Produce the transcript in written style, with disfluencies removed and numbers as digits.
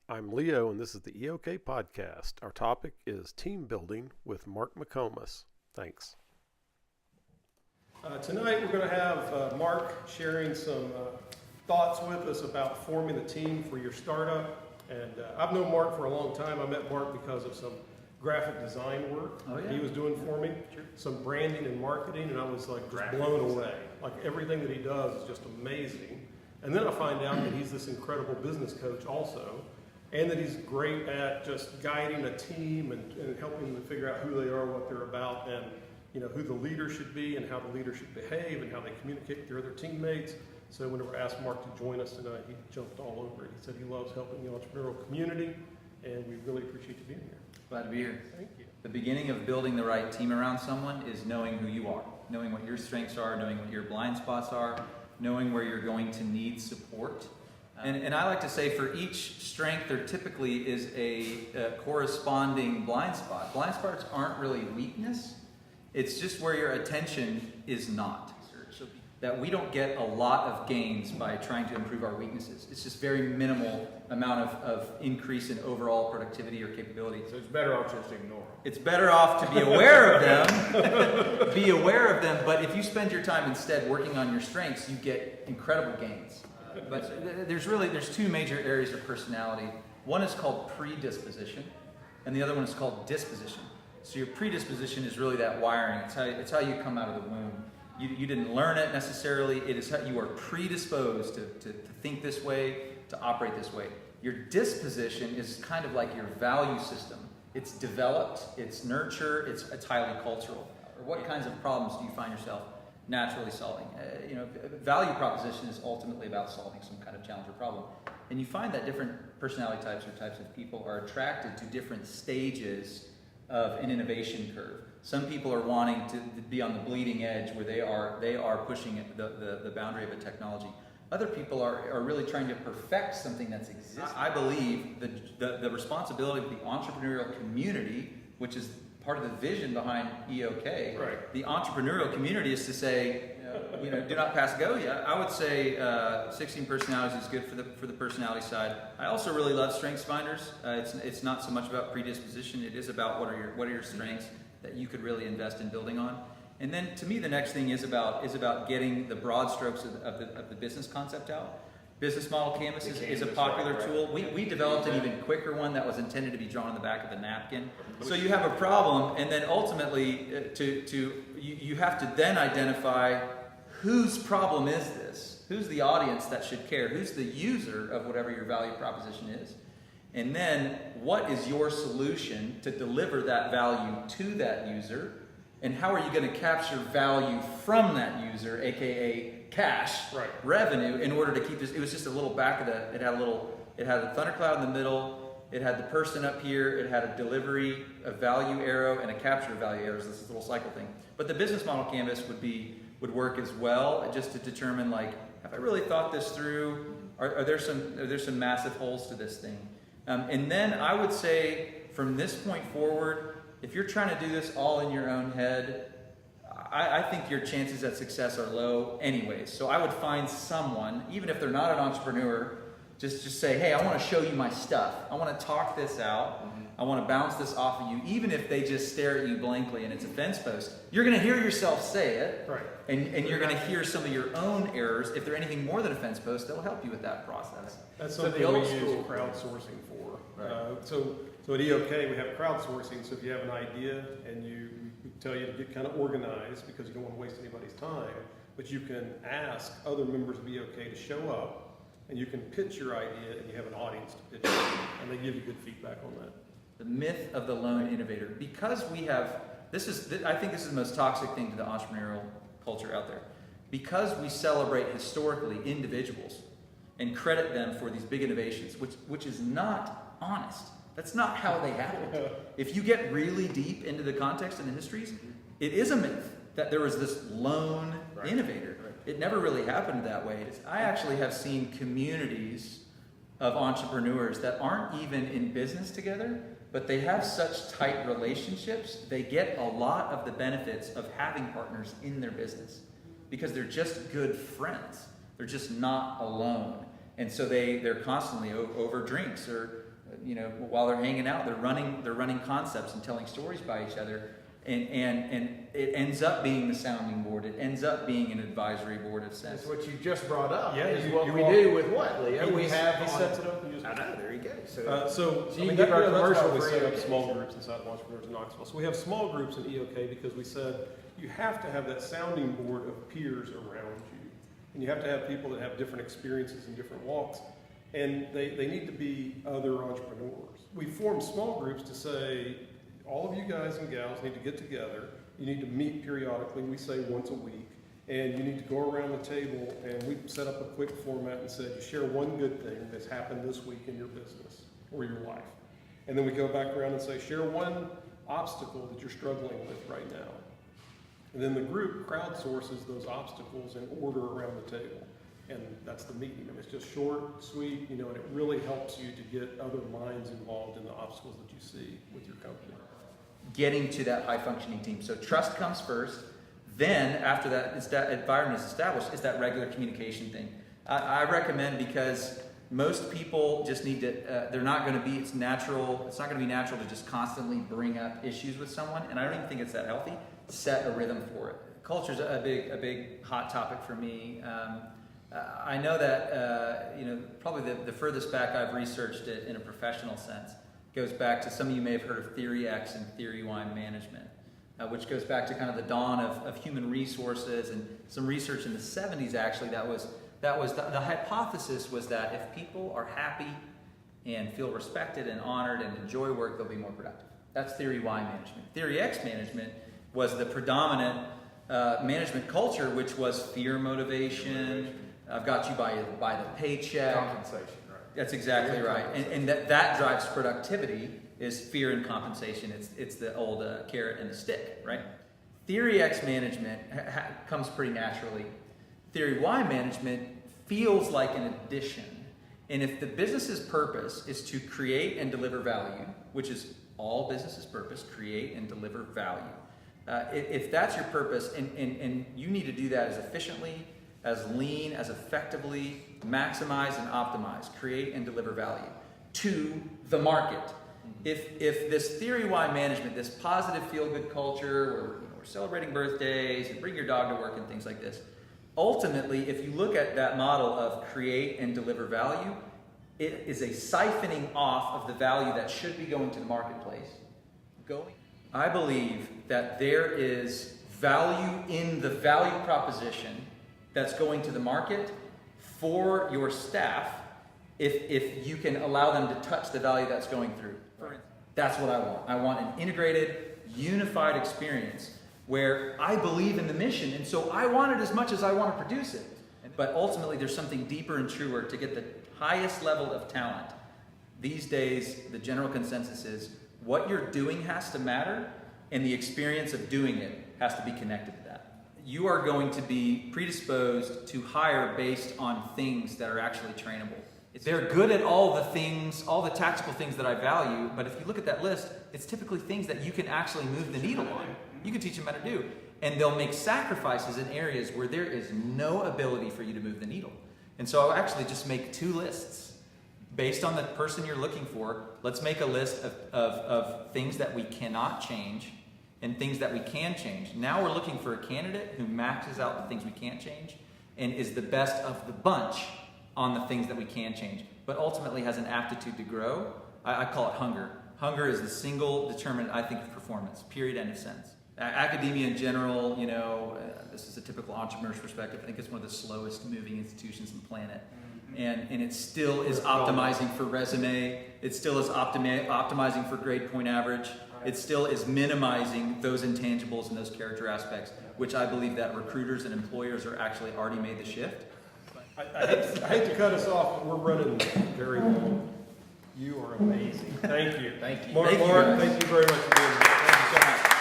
I'm Leo, and this is the EOK podcast. Our topic is team building with Mark McComas. Thanks. Tonight we're going to have Mark sharing some thoughts with us about forming the team for your startup. And I've known Mark for a long time. I met Mark because of some graphic design work he was doing for me, some branding and marketing, and I was like just blown away. Like everything that he does is just amazing. And then I find out that he's this incredible business coach also, and that he's great at just guiding a team and helping them to figure out who they are, what they're about, and who the leader should be and how the leader should behave and how they communicate with their other teammates. So whenever I asked Mark to join us tonight, he jumped all over it. He said he loves helping the entrepreneurial community, and we really appreciate you being here. Glad to be here. Thank you. The beginning of building the right team around someone is knowing who you are, knowing what your strengths are, knowing what your blind spots are, knowing where you're going to need support. And I like to say for each strength there typically is a corresponding blind spot. Blind spots aren't really weakness. It's just where your attention is not. That we don't get a lot of gains by trying to improve our weaknesses. It's just very minimal amount of increase in overall productivity or capability. So it's better off just to ignore them. It's better off to be aware of them, but if you spend your time instead working on your strengths, you get incredible gains. But there's two major areas of personality. One is called predisposition, and the other one is called disposition. So your predisposition is really that wiring. It's how you come out of the womb. You didn't learn it necessarily. It is how you are predisposed to think this way, to operate this way. Your disposition is kind of like your value system. It's developed, it's nurture, it's highly cultural. Or what kinds of problems do you find yourself naturally solving? Value proposition is ultimately about solving some kind of challenge or problem. And you find that different personality types or types of people are attracted to different stages of an innovation curve. Some people are wanting to be on the bleeding edge where they are pushing the boundary of a technology. Other people are really trying to perfect something that's existing. I believe the responsibility of the entrepreneurial community, which is part of the vision behind EOK, right. The entrepreneurial community is to say, do not pass go yet. I would say 16 personalities is good for the personality side. I also really love strengths finders. It's not so much about predisposition. It is about what are your strengths that you could really invest in building on. And then to me, the next thing is about getting the broad strokes of the business concept out. Business model canvas is a popular tool. We developed an even quicker one that was intended to be drawn on the back of a napkin. So you have a problem, and then ultimately you have to then identify whose problem is this? Who's the audience that should care? Who's the user of whatever your value proposition is? And then what is your solution to deliver that value to that user? And how are you going to capture value from that user, aka cash revenue, in order to keep this? It was just a little back of it had a thundercloud in the middle, it had the person up here, it had a delivery, a value arrow, and a capture of value arrows, this little cycle thing. But the business model canvas would work as well, just to determine, like, have I really thought this through? Are there some massive holes to this thing? And then I would say from this point forward, if you're trying to do this all in your own head, I think your chances at success are low anyways. So I would find someone, even if they're not an entrepreneur, just say, hey, I want to show you my stuff. I want to talk this out. I want to bounce this off of you. Even if they just stare at you blankly and it's a fence post, you're going to hear yourself say it. Right. And you're going to hear some of your own errors. If they're anything more than a fence post, they'll help you with that process. That's something we use crowdsourcing for. Right. So at EOK, we have crowdsourcing. So if you have an idea and we tell you to get kind of organized because you don't want to waste anybody's time, but you can ask other members of EOK to show up, and you can pitch your idea, and you have an audience to pitch it, and they give you good feedback on that. The myth of the lone innovator. Because we have, I think this is the most toxic thing to the entrepreneurial culture out there. Because we celebrate historically individuals and credit them for these big innovations, which is not honest. That's not how they happened. If you get really deep into the context and the histories, it is a myth that there was this lone innovator. It never really happened that way. I actually have seen communities of entrepreneurs that aren't even in business together, but they have such tight relationships, they get a lot of the benefits of having partners in their business because they're just good friends. They're just not alone. And so they're constantly over drinks while they're hanging out, they're running concepts and telling stories by each other. And it ends up being the sounding board. It ends up being an advisory board of sense. That's what you just brought up. Yeah, is you what we walk- do with what, Leo? He sets it up and uses I it. know, there you go. So you can that- give our that's why commercial we for set up EOK. small groups inside of Entrepreneurs in Knoxville. So we have small groups in EOK because we said you have to have that sounding board of peers around you. And you have to have people that have different experiences and different walks. And they need to be other entrepreneurs. We form small groups to say, all of you guys and gals need to get together. You need to meet periodically. We say once a week. And you need to go around the table, and we set up a quick format and said, you share one good thing that's happened this week in your business or your life. And then we go back around and say, share one obstacle that you're struggling with right now. And then the group crowdsources those obstacles in order around the table. And that's the meeting. I mean, it's just short, sweet, and it really helps you to get other minds involved in the obstacles that you see with your company. Getting to that high functioning team. So trust comes first. Then after that environment is established, it's that regular communication thing. I recommend, because most people just need to, they're not going to be, it's not going to be natural to just constantly bring up issues with someone. And I don't even think it's that healthy. Set a rhythm for it. Culture's a big hot topic for me. I know that, probably the furthest back I've researched it in a professional sense goes back to, some of you may have heard of Theory X and Theory Y management, which goes back to kind of the dawn of human resources, and some research in the 70s actually that was the hypothesis was that if people are happy and feel respected and honored and enjoy work, they'll be more productive. That's Theory Y management. Theory X management was the predominant management culture, which was fear, motivation. I've got you by the paycheck. Compensation, right. That's exactly Fear right. And that drives productivity, is fear and compensation. It's the old carrot and the stick, right? Theory X management comes pretty naturally. Theory Y management feels like an addition. And if the business's purpose is to create and deliver value, which is all business's purpose, create and deliver value. If that's your purpose, and you need to do that as efficiently, as lean, as effectively, maximize and optimize, create and deliver value to the market. If this Theory Y management, this positive feel-good culture where we're celebrating birthdays and bring your dog to work and things like this, ultimately, if you look at that model of create and deliver value, it is a siphoning off of the value that should be going to the marketplace. I believe that there is value in the value proposition that's going to the market for your staff if you can allow them to touch the value that's going through. That's what I want. I want an integrated, unified experience where I believe in the mission, and so I want it as much as I want to produce it. But ultimately, there's something deeper and truer to get the highest level of talent. These days, the general consensus is what you're doing has to matter, and the experience of doing it has to be connected to that. You are going to be predisposed to hire based on things that are actually trainable. They're good at all the things, all the tactical things that I value, but if you look at that list, it's typically things that you can actually move the needle on. You can teach them how to do. And they'll make sacrifices in areas where there is no ability for you to move the needle. And so I'll actually just make 2 lists. Based on the person you're looking for, let's make a list of things that we cannot change and things that we can change. Now we're looking for a candidate who maxes out the things we can't change and is the best of the bunch on the things that we can change, but ultimately has an aptitude to grow. I call it hunger. Hunger is the single determinant, I think, of performance, period, end of sentence. Academia in general, this is a typical entrepreneur's perspective. I think it's one of the slowest moving institutions on the planet. And it still is optimizing for resume. It still is optimizing for grade point average. It still is minimizing those intangibles and those character aspects, which I believe that recruiters and employers are actually already made the shift. I hate to cut us off, but we're running very long. You are amazing. Thank you. Thank you. Mark, Thank you, thank you very much for being here. Thank you so much.